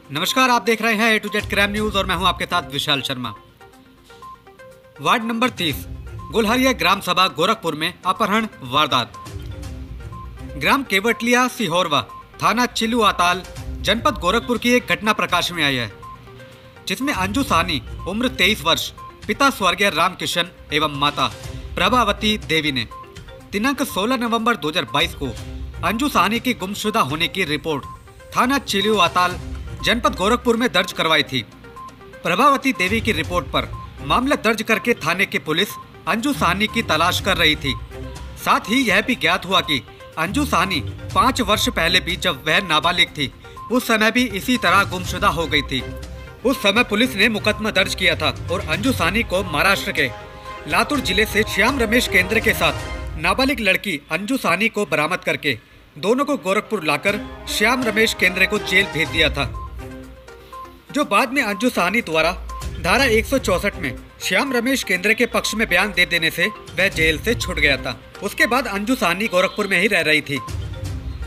नमस्कार, आप देख रहे हैं ए टू जेड क्राइम न्यूज और मैं हूं आपके साथ विशाल शर्मा। वार्ड नंबर 30 गुलहरिया ग्राम सभा गोरखपुर में अपहरण वारदात। ग्राम केवटलिया सिहोरवा थाना चिलू आताल जनपद गोरखपुर की एक घटना प्रकाश में आई है, जिसमें अंजू साहनी उम्र 23 वर्ष, पिता स्वर्गीय राम किशन एवं माता प्रभावती देवी ने दिनांक 16 नवंबर 2022 को अंजू साहनी की गुमशुदा होने की रिपोर्ट थाना चिलू आताल जनपद गोरखपुर में दर्ज करवाई थी। प्रभावती देवी की रिपोर्ट पर मामला दर्ज करके थाने की पुलिस अंजू साहनी की तलाश कर रही थी। साथ ही यह भी ज्ञात हुआ कि अंजू साहनी 5 वर्ष पहले भी जब वह नाबालिग थी, उस समय भी इसी तरह गुमशुदा हो गई थी। उस समय पुलिस ने मुकदमा दर्ज किया था और अंजू साहनी को महाराष्ट्र के लातूर जिले से श्याम रमेश केंद्र के साथ नाबालिग लड़की अंजू साहनी को बरामद करके दोनों को गोरखपुर लाकर श्याम रमेश केंद्र को जेल भेज दिया था, जो बाद में अंजू साहनी द्वारा धारा 164 में श्याम रमेश केंद्र के पक्ष में बयान दे देने से वह जेल से छूट गया था। उसके बाद अंजू साहनी गोरखपुर में ही रह रही थी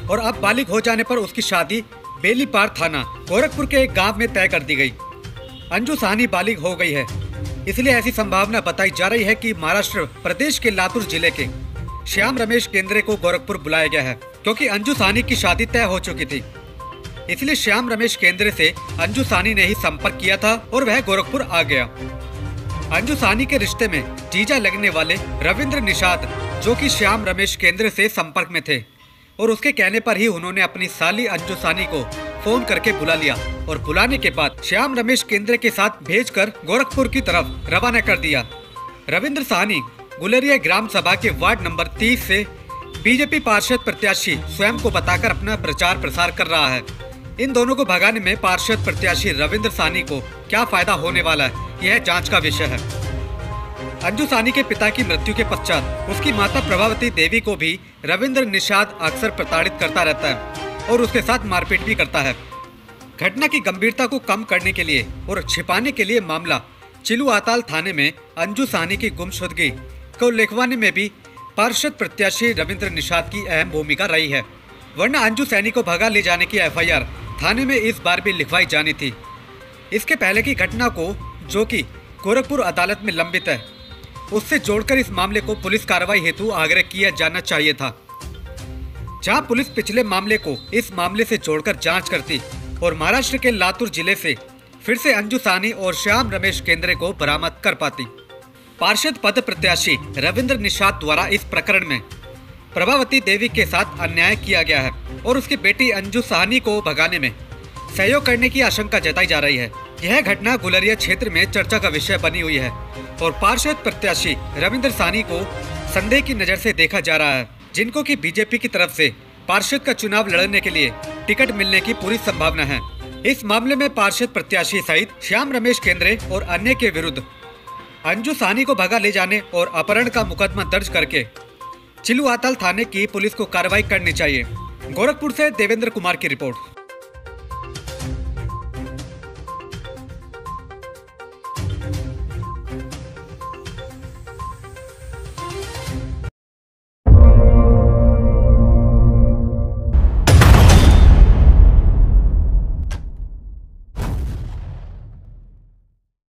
और अब बालिग हो जाने पर उसकी शादी बेलीपार थाना गोरखपुर के एक गांव में तय कर दी गई। अंजू साहनी बालिग हो गई है, इसलिए ऐसी संभावना बताई जा रही है कि महाराष्ट्र प्रदेश के लातूर जिले के श्याम रमेश केंद्र को गोरखपुर बुलाया गया है, क्योंकि अंजू साहनी की शादी तय हो चुकी थी। इसलिए श्याम रमेश केंद्र से अंजू साहनी ने ही संपर्क किया था और वह गोरखपुर आ गया। अंजू साहनी के रिश्ते में जीजा लगने वाले रविंद्र निषाद, जो कि श्याम रमेश केंद्र से संपर्क में थे, और उसके कहने पर ही उन्होंने अपनी साली अंजू साहनी को फोन करके बुला लिया और बुलाने के बाद श्याम रमेश केंद्र के साथ भेजकर गोरखपुर की तरफ रवाना कर दिया। रविंद्र साहनी गुलहरिया ग्राम सभा के वार्ड नंबर 30 से बीजेपी पार्षद प्रत्याशी स्वयं को बताकर अपना प्रचार प्रसार कर रहा है। इन दोनों को भगाने में पार्षद प्रत्याशी रविंद्र साहनी को क्या फायदा होने वाला है, यह जांच का विषय है। अंजू साहनी के पिता की मृत्यु के पश्चात उसकी माता प्रभावती देवी को भी रविंद्र निषाद अक्सर प्रताड़ित करता रहता है और उसके साथ मारपीट भी करता है। घटना की गंभीरता को कम करने के लिए और छिपाने के लिए मामला चिलू आताल थाने में अंजू साहनी की गुमशुदगी को लिखवाने में भी पार्षद प्रत्याशी रविंद्र निषाद की अहम भूमिका रही है, वरना अंजू साहनी को भगा ले जाने की एफआईआर थाने में इस बार भी लिखवाई जानी थी। इसके पहले की घटना को, जो कि गोरखपुर अदालत में लंबित है, उससे जोड़कर इस मामले को पुलिस कार्रवाई हेतु आग्रह किया जाना चाहिए था। जहां पुलिस पिछले मामले को इस मामले से जोड़कर जांच करती और महाराष्ट्र के लातूर जिले से फिर से अंजू साहनी और श्याम रमेश केंद्र को बरामद कर पाती। पार्षद पद प्रत्याशी रविंद्र निषाद द्वारा इस प्रकरण में प्रभावती देवी के साथ अन्याय किया गया है और उसकी बेटी अंजू साहनी को भगाने में सहयोग करने की आशंका जताई जा रही है। यह घटना गुलहरिया क्षेत्र में चर्चा का विषय बनी हुई है और पार्षद प्रत्याशी रविंद्र साहनी को संदेह की नजर से देखा जा रहा है, जिनको कि बीजेपी की तरफ से पार्षद का चुनाव लड़ने के लिए टिकट मिलने की पूरी संभावना है। इस मामले में पार्षद प्रत्याशी सहित श्याम रमेश केंद्रे और अन्य के विरुद्ध अंजू साहनी को भगा ले जाने और अपहरण का मुकदमा दर्ज करके चिलू आताल थाने की पुलिस को कार्रवाई करनी चाहिए। गोरखपुर से देवेंद्र कुमार की रिपोर्ट।